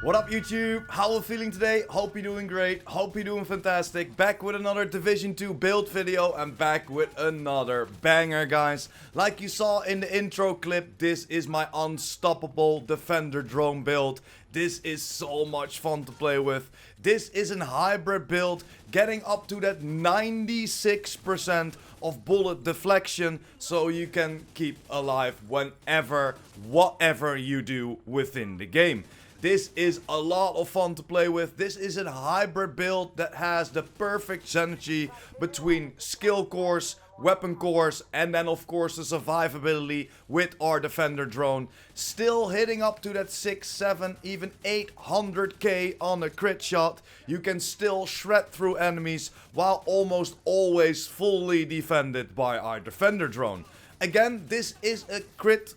What up YouTube? How are we feeling today? Hope you're doing great. Hope you're doing fantastic. Back with another Division 2 build video and back with another banger, guys. Like you saw in the intro clip, this is my unstoppable defender drone build. This is so much fun to play with. This is a hybrid build, getting up to that 96% of bullet deflection, so you can keep alive whenever, whatever you do within the game. This is a lot of fun to play with. This is a hybrid build that has the perfect synergy between skill cores, weapon cores, and then of course the survivability with our defender drone. Still hitting up to that 6, 7, even 800k on a crit shot. You can still shred through enemies while almost always fully defended by our defender drone. Again, this is a crit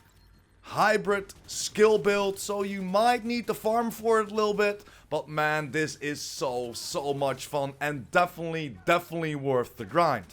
hybrid skill build, so you might need to farm for it a little bit, but man, this is so much fun and definitely worth the grind.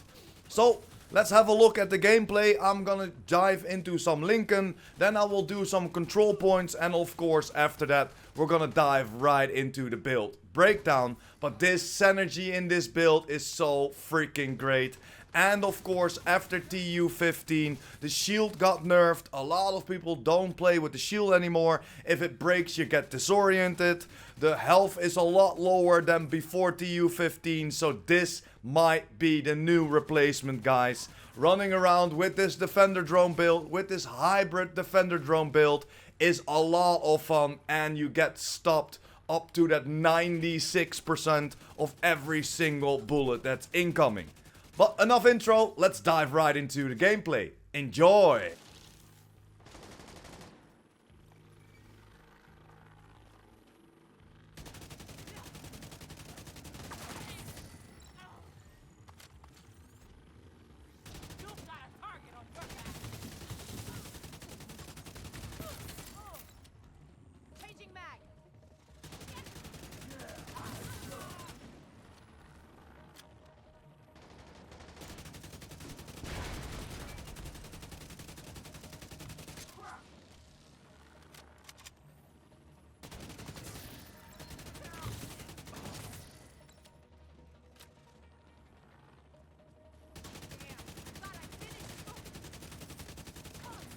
So let's have a look at the gameplay. I'm gonna dive into some Lincoln, then I will do some control points, and of course after that we're gonna dive right into the build breakdown. But this synergy in this build is so freaking great. And of course, after TU15, the shield got nerfed. A lot of people don't play with the shield anymore. If it breaks, you get disoriented. The health is a lot lower than before TU15, so this might be the new replacement, guys. Running around with this defender drone build, with this hybrid defender drone build, is a lot of fun, and you get stopped up to that 96% of every single bullet that's incoming. But enough intro, let's dive right into the gameplay. Enjoy!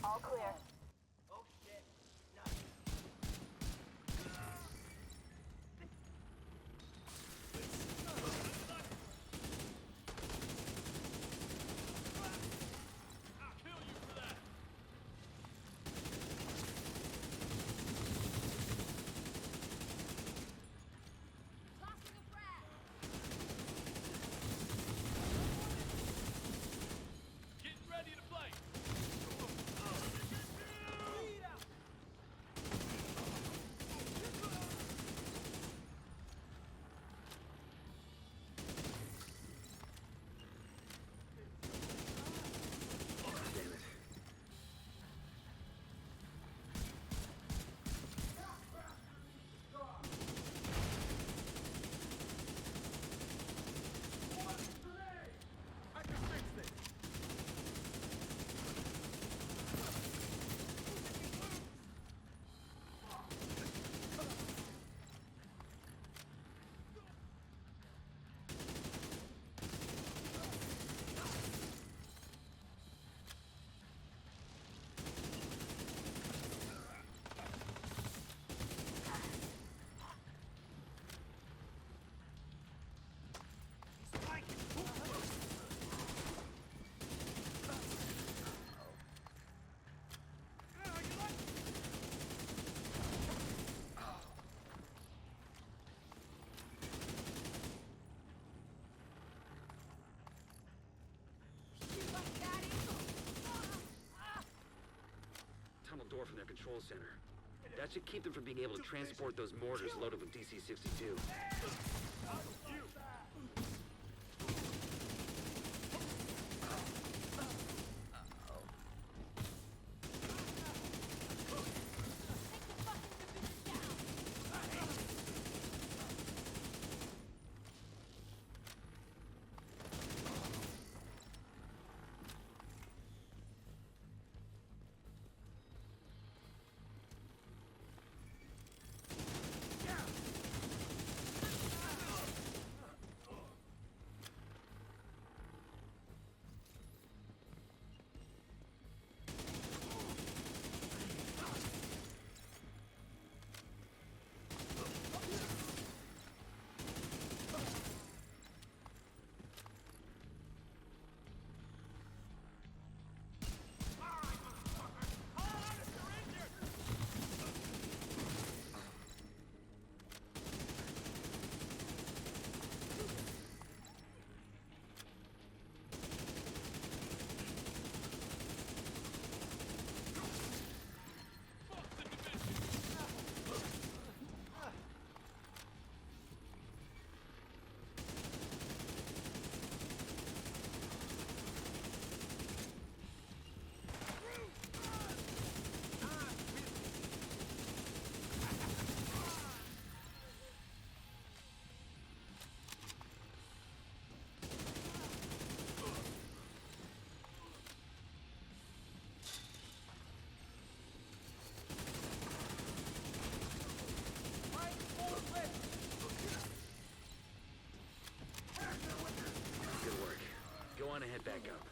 All clear. Door from their control center. That should keep them from being able to transport those mortars loaded with DC-62. head back up.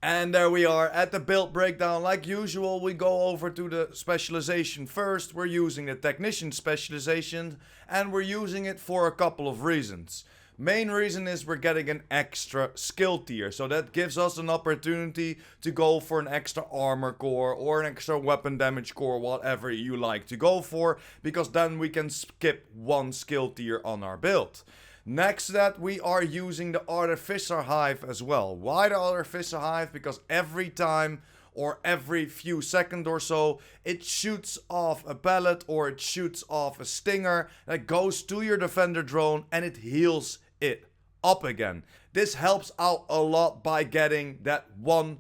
And there we are at the build breakdown. Like usual, we go over to the specialization first. We're using the technician specialization, and we're using it for a couple of reasons. Main reason is we're getting an extra skill tier, so that gives us an opportunity to go for an extra armor core or an extra weapon damage core, whatever you like to go for, because then we can skip one skill tier on our build. Next to that, we are using the Artificer Hive as well. Why the Artificer Hive? Because every time or every few seconds or so, it shoots off a pellet or it shoots off a stinger that goes to your defender drone and it heals it up again. This helps out a lot by getting that 100%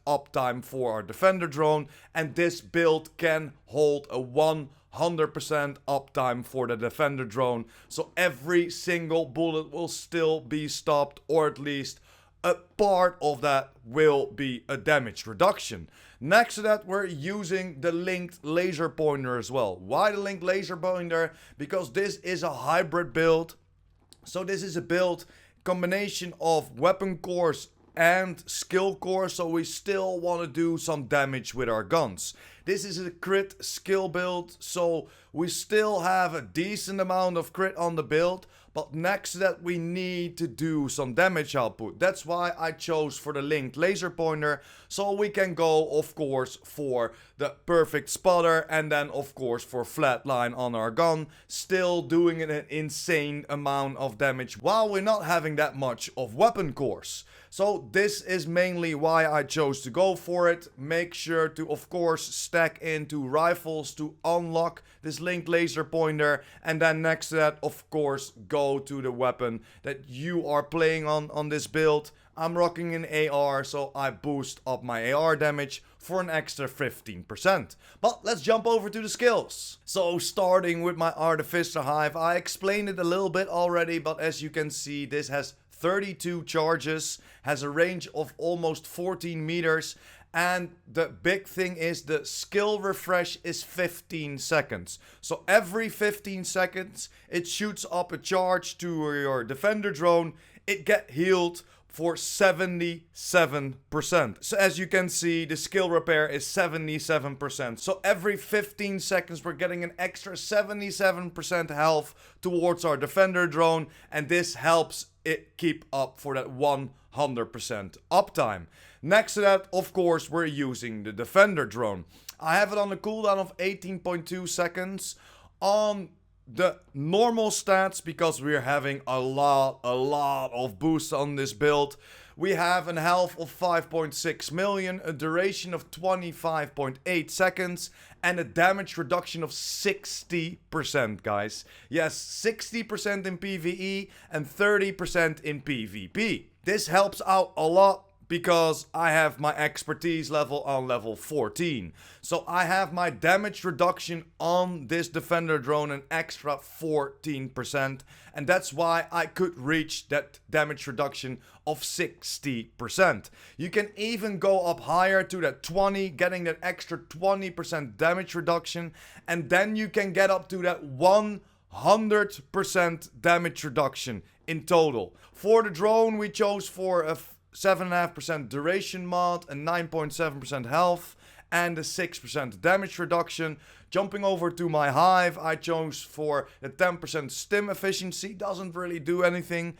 uptime for our defender drone, and this build can hold a 100% uptime for the defender drone, so every single bullet will still be stopped, or at least a part of that will be a damage reduction. Next to that, we're using the linked laser pointer as well. Why the linked laser pointer? Because this is a hybrid build. So this is a build combination of weapon cores and skill core, so we still want to do some damage with our guns. This is a crit skill build, so we still have a decent amount of crit on the build, but next to that we need to do some damage output. That's why I chose for the linked laser pointer, so we can go of course for the perfect spotter and then of course for flatline on our gun, still doing an insane amount of damage while we're not having that much of weapon cores. So this is mainly why I chose to go for it. Make sure to of course stack into rifles to unlock this linked laser pointer, and then next to that of course go to the weapon that you are playing on this build. I'm rocking an AR, so I boost up my AR damage for an extra 15%. But let's jump over to the skills. So starting with my Artificer Hive, I explained it a little bit already, but as you can see, this has 32 charges, has a range of almost 14 meters, and the big thing is the skill refresh is 15 seconds. So every 15 seconds it shoots up a charge to your defender drone, it get healed for 77%. So as you can see, the skill repair is 77%. So every 15 seconds we're getting an extra 77% health towards our defender drone, and this helps it keep up for that 100% uptime. Next to that, of course, we're using the defender drone. I have it on a cooldown of 18.2 seconds. On the normal stats, because we're having a lot of boosts on this build, we have a health of 5.6 million, a duration of 25.8 seconds, and a damage reduction of 60%, guys. Yes, 60% in PvE and 30% in PvP. This helps out a lot because I have my expertise level on level 14. So I have my damage reduction on this defender drone an extra 14%. And that's why I could reach that damage reduction of 60%. You can even go up higher to that 20, getting that extra 20% damage reduction. And then you can get up to that 100% damage reduction in total. For the drone, we chose for a 7.5% duration mod, a 9.7% health, and a 6% damage reduction. Jumping over to my Hive, I chose for the 10% stim efficiency, doesn't really do anything.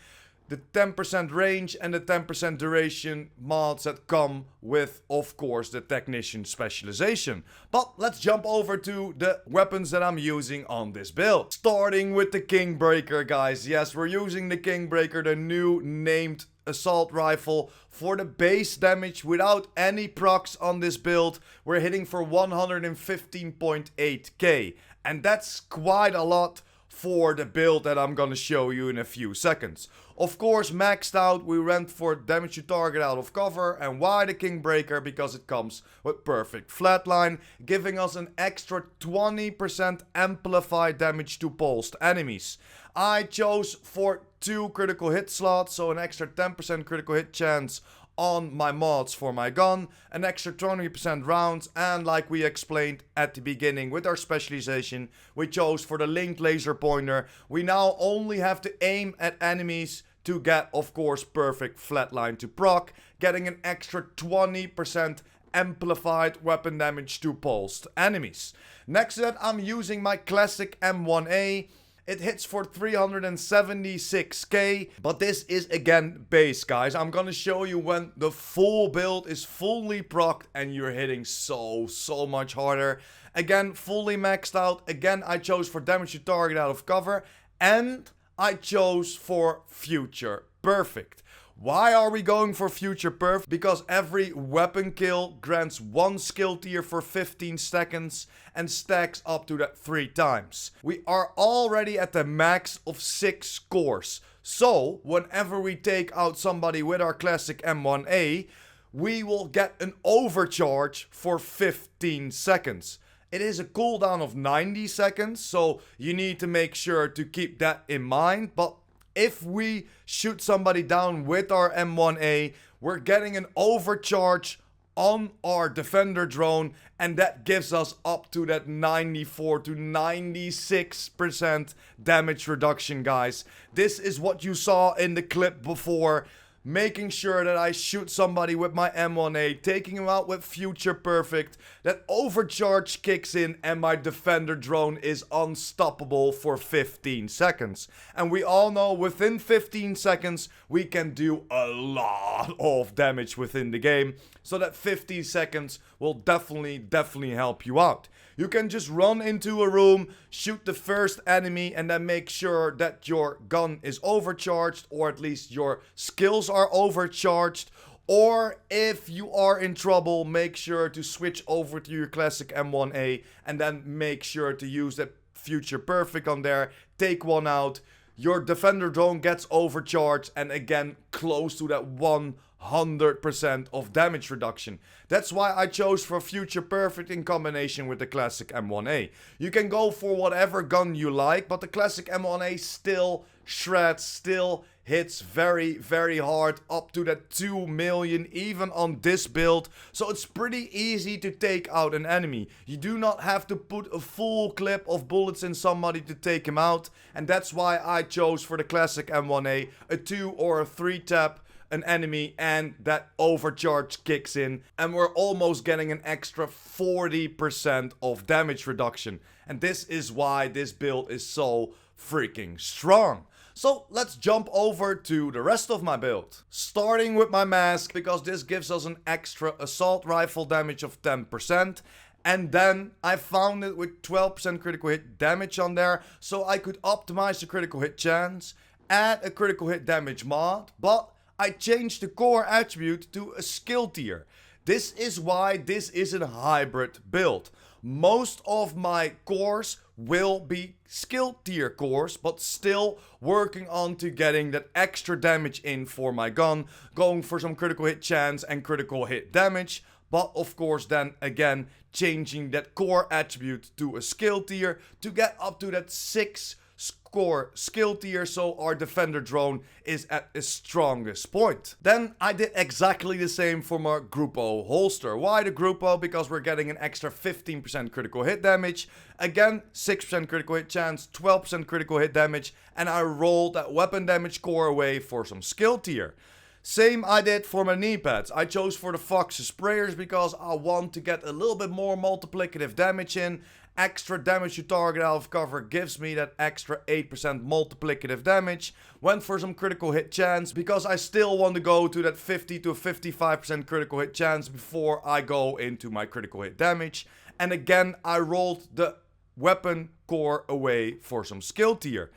The 10% range and the 10% duration mods that come with, of course, the technician specialization. But let's jump over to the weapons that I'm using on this build. Starting with the Kingbreaker, guys. Yes, we're using the Kingbreaker, the new named assault rifle. For the base damage without any procs on this build, we're hitting for 115.8k, and that's quite a lot for the build that I'm gonna show you in a few seconds. Of course, maxed out, we went for damage to target out of cover. And why the Kingbreaker? Because it comes with perfect flatline, giving us an extra 20% amplified damage to pulsed enemies. I chose for 2 critical hit slots, so an extra 10% critical hit chance on my mods for my gun, an extra 20% rounds, and like we explained at the beginning with our specialization, we chose for the linked laser pointer. We now only have to aim at enemies to get, of course, perfect flatline to proc, getting an extra 20% amplified weapon damage to pulsed enemies. Next to that, I'm using my classic M1A. It hits for 376k, but this is again base, guys. I'm gonna show you when the full build is fully procced and you're hitting so much harder. Again, fully maxed out. Again, I chose for damage to target out of cover, and I chose for future perfect. Why are we going for future perf? Because every weapon kill grants 1 skill tier for 15 seconds and stacks up to that 3 times. We are already at the max of 6 cores. So, whenever we take out somebody with our classic M1A, we will get an overcharge for 15 seconds. It is a cooldown of 90 seconds, so you need to make sure to keep that in mind. But if we shoot somebody down with our M1A, we're getting an overcharge on our defender drone, and that gives us up to that 94 to 96% damage reduction, guys. This is what you saw in the clip before. Making sure that I shoot somebody with my M1A, taking him out with future perfect, that overcharge kicks in and my defender drone is unstoppable for 15 seconds. And we all know within 15 seconds we can do a lot of damage within the game. So that 15 seconds will definitely help you out. You can just run into a room, shoot the first enemy, and then make sure that your gun is overcharged, or at least your skills are overcharged. Or if you are in trouble, make sure to switch over to your classic M1A and then make sure to use that future perfect on there. Take one out. Your defender drone gets overcharged and again close to that 100% of damage reduction. That's why I chose for future perfect in combination with the classic M1A. You can go for whatever gun you like, but the classic M1A still shreds, still hits very hard, up to that 2 million even on this build. So it's pretty easy to take out an enemy. You do not have to put a full clip of bullets in somebody to take him out, and that's why I chose for the classic M1A a 2 or a 3 tap an enemy and that overcharge kicks in and we're almost getting an extra 40% of damage reduction. And this is why this build is so freaking strong. So let's jump over to the rest of my build. Starting with my mask, because this gives us an extra assault rifle damage of 10%. And then I found it with 12% critical hit damage on there, so I could optimize the critical hit chance, add a critical hit damage mod, but I changed the core attribute to a skill tier. This is why this is a hybrid build. Most of my cores will be skill tier cores, but still working on to getting that extra damage in for my gun, going for some critical hit chance and critical hit damage, but of course then again changing that core attribute to a skill tier to get up to that 6 core skill tier, so our defender drone is at its strongest point. Then I did exactly the same for my GOOO holster. Why the GOOO? Because we're getting an extra 15% critical hit damage, again 6% critical hit chance, 12% critical hit damage, and I rolled that weapon damage core away for some skill tier. Same I did for my knee pads. I chose for the Fox sprayers because I want to get a little bit more multiplicative damage in. Extra damage to target out of cover gives me that extra 8% multiplicative damage. Went for some critical hit chance because I still want to go to that 50 to 55% critical hit chance before I go into my critical hit damage. And again, I rolled the weapon core away for some skill tier.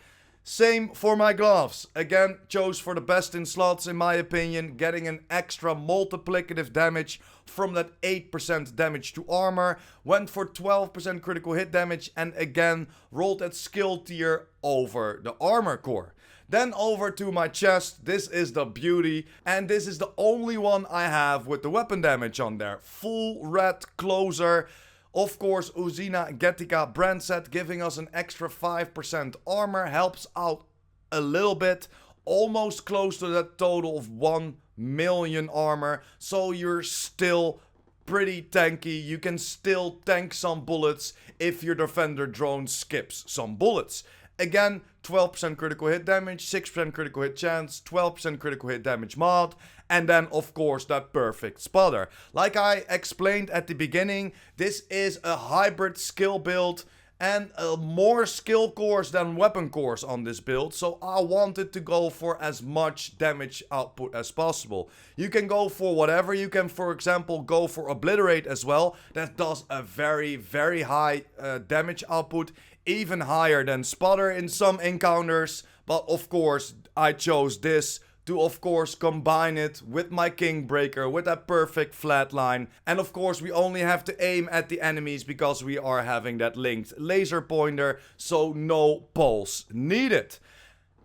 Same for my gloves. Again, chose for the best in slots in my opinion, getting an extra multiplicative damage from that 8% damage to armor. Went for 12% critical hit damage and again rolled that skill tier over the armor core. Then over to my chest. This is the beauty, and this is the only one I have with the weapon damage on there. Full red closer. Of course, Uzina Getica brand set, giving us an extra 5% armor, helps out a little bit, almost close to that total of 1 million armor, so you're still pretty tanky. You can still tank some bullets if your defender drone skips some bullets. Again, 12% critical hit damage, 6% critical hit chance, 12% critical hit damage mod, and then of course that perfect spotter. Like I explained at the beginning, this is a hybrid skill build and more skill cores than weapon cores on this build, so I wanted to go for as much damage output as possible. You can go for whatever. You can, for example, go for Obliterate as well. That does a very, very high damage output, even higher than Spotter in some encounters, but of course I chose this to of course combine it with my Kingbreaker, with that perfect flatline. And of course we only have to aim at the enemies because we are having that linked laser pointer, so no pulse needed.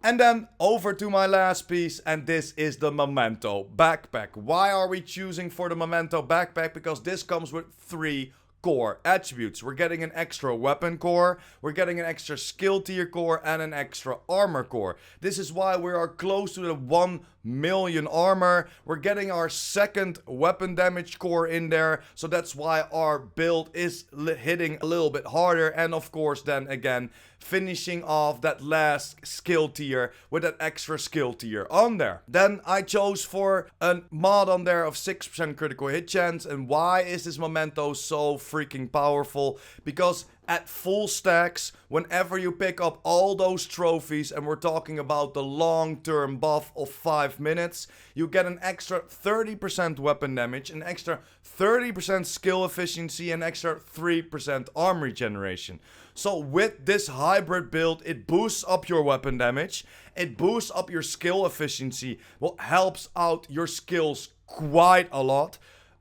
And then over to my last piece, and this is the Memento backpack. Why are we choosing for the Memento backpack? Because this comes with 3 core attributes. We're getting an extra weapon core, we're getting an extra skill tier core, and an extra armor core. This is why we are close to the 1 million armor. We're getting our second weapon damage core in there, so that's why our build is hitting a little bit harder. And of course then again finishing off that last skill tier with that extra skill tier on there. Then I chose for a mod on there of 6% critical hit chance. And why is this Memento so freaking powerful? Because at full stacks, whenever you pick up all those trophies, and we're talking about the long-term buff of 5 minutes, you get an extra 30% weapon damage, an extra 30% skill efficiency, and extra 3% arm regeneration. So with this hybrid build, it boosts up your weapon damage, it boosts up your skill efficiency, what helps out your skills quite a lot.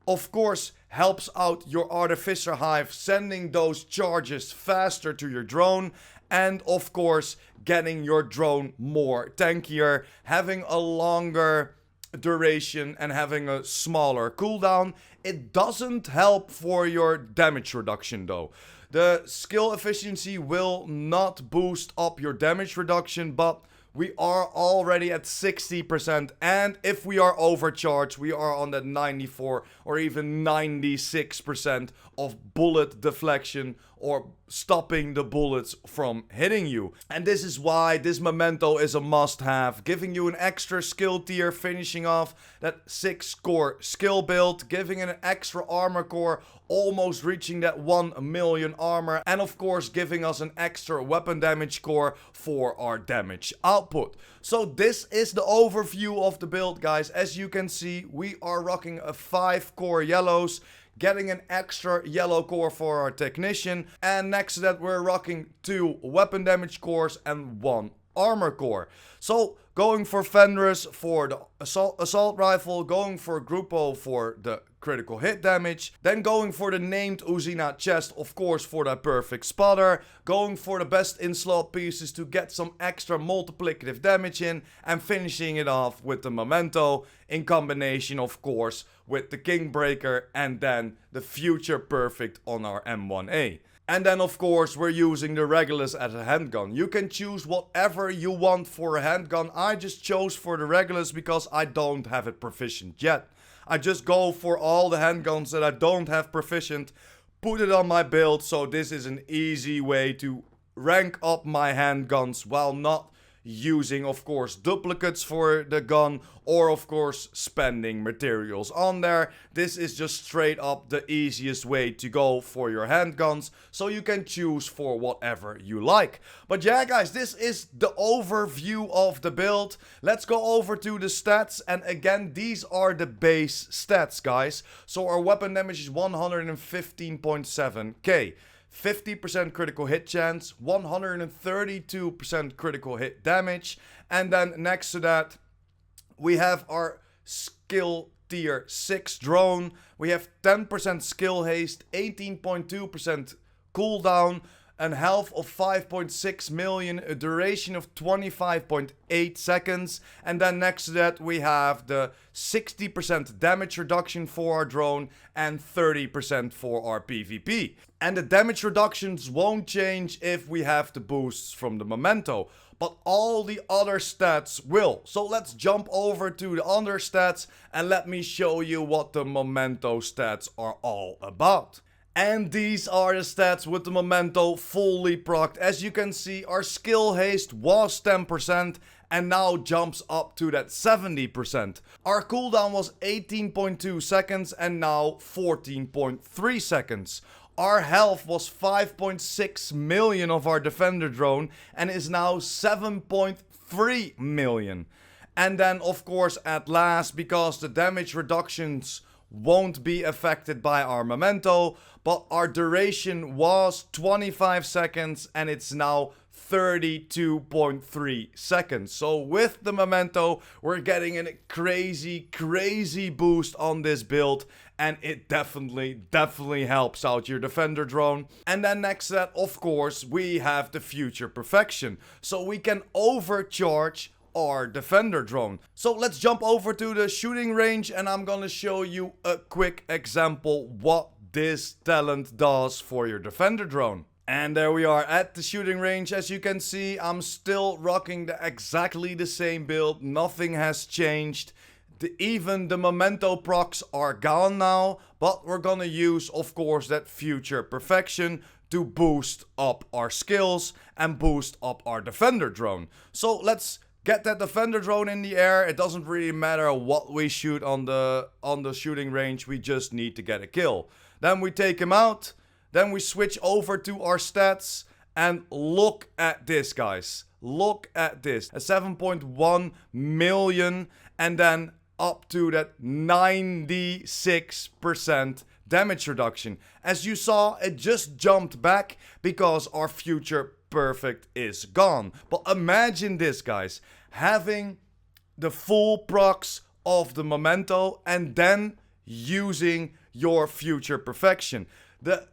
Of course, helps out your Artificer Hive, sending those charges faster to your drone, and of course getting your drone more tankier, having a longer duration and having a smaller cooldown. It doesn't help for your damage reduction though. The skill efficiency will not boost up your damage reduction, but we are already at 60%, and if we are overcharged, we are on that 94 or even 96% of bullet deflection, or stopping the bullets from hitting you. And this is why this Memento is a must-have, giving you an extra skill tier, finishing off that 6 core skill build, giving it an extra armor core, almost reaching that 1 million armor, and of course giving us an extra weapon damage core for our damage output. So this is the overview of the build, guys. As you can see, we are rocking a 5 core yellows, getting an extra yellow core for our technician, and next to that we're rocking 2 weapon damage cores and 1 armor core. So going for Fenris for the assault rifle, going for Gruppo for the critical hit damage, then going for the named Uzina chest, of course, for that perfect spotter, going for the best in slot pieces to get some extra multiplicative damage in, and finishing it off with the Memento in combination, of course, with the Kingbreaker and then the future perfect on our M1A. And then of course we're using the Regulus as a handgun. You can choose whatever you want for a handgun. I just chose for the Regulus because I don't have it proficient yet. I just go for all the handguns that I don't have proficient, put it on my build, so this is an easy way to rank up my handguns while not using, of course, duplicates for the gun, or of course spending materials on there. This is just straight up the easiest way to go for your handguns, so you can choose for whatever you like. But yeah, guys, this is the overview of the build. Let's go over to the stats, and again, these are the base stats, guys. So our weapon damage is 115.7k. 50% critical hit chance, 132% critical hit damage, and then next to that we have our skill tier 6 drone. We have 10% skill haste, 18.2% cooldown, a health of 5.6 million, a duration of 25.8 seconds, and then next to that we have the 60% damage reduction for our drone and 30% for our PvP. And the damage reductions won't change if we have the boosts from the Memento, but all the other stats will. So let's jump over to the other stats and let me show you what the Memento stats are all about. And these are the stats with the Memento fully procced. As you can see, our skill haste was 10% and now jumps up to that 70%. Our cooldown was 18.2 seconds and now 14.3 seconds. Our health was 5.6 million of our defender drone and is now 7.3 million. And then of course at last, because the damage reductions won't be affected by our Memento, but our duration was 25 seconds and it's now 32.3 seconds. So with the Memento, we're getting a crazy boost on this build, and it definitely helps out your defender drone. And then next to that, of course, we have the future perfection. So we can overcharge our defender drone. So let's jump over to the shooting range and I'm gonna show you a quick example what this talent does for your defender drone. And there we are at the shooting range. As you can see, I'm still rocking exactly the same build. Nothing has changed. Even the Memento procs are gone now, but we're gonna use, of course, that future perfection to boost up our skills and boost up our defender drone. So let's get that defender drone in the air. It doesn't really matter what we shoot on the shooting range. We just need to get a kill. Then we take him out. Then we switch over to our stats. And look at this, guys. Look at this. A 7.1 million. And then up to that 96% damage reduction. As you saw, it just jumped back because our future perfect is gone. But imagine this, guys, having the full procs of the Memento and then using your future perfection. The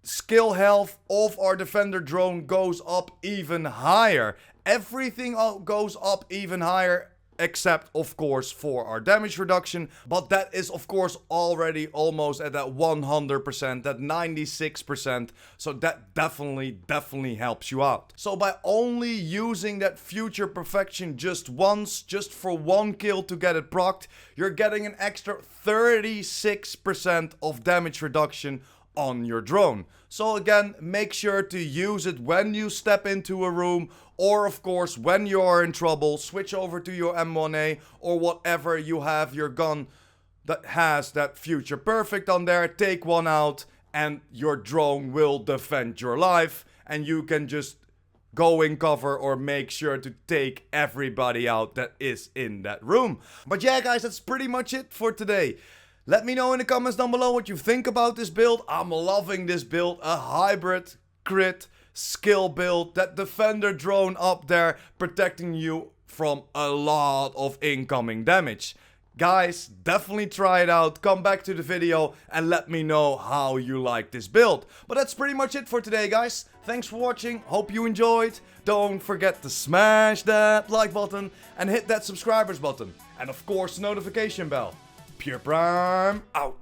skill health of our defender drone goes up even higher. Everything goes up even higher, except of course for our damage reduction, but that is of course already almost at that 100%, that 96%, so that definitely helps you out. So by only using that future perfection just once, just for one kill to get it procced, you're getting an extra 36% of damage reduction on your drone. So again, make sure to use it when you step into a room, or of course when you are in trouble. Switch over to your M1A or whatever you have, your gun that has that future perfect on there. Take one out and your drone will defend your life, and you can just go in cover or make sure to take everybody out that is in that room. But yeah guys, that's pretty much it for today. Let me know in the comments down below what you think about this build. I'm loving this build. A hybrid crit skill build. That defender drone up there protecting you from a lot of incoming damage. Guys, definitely try it out. Come back to the video and let me know how you like this build. But that's pretty much it for today, guys. Thanks for watching. Hope you enjoyed. Don't forget to smash that like button and hit that subscribers button. And of course, the notification bell. PurePrime out.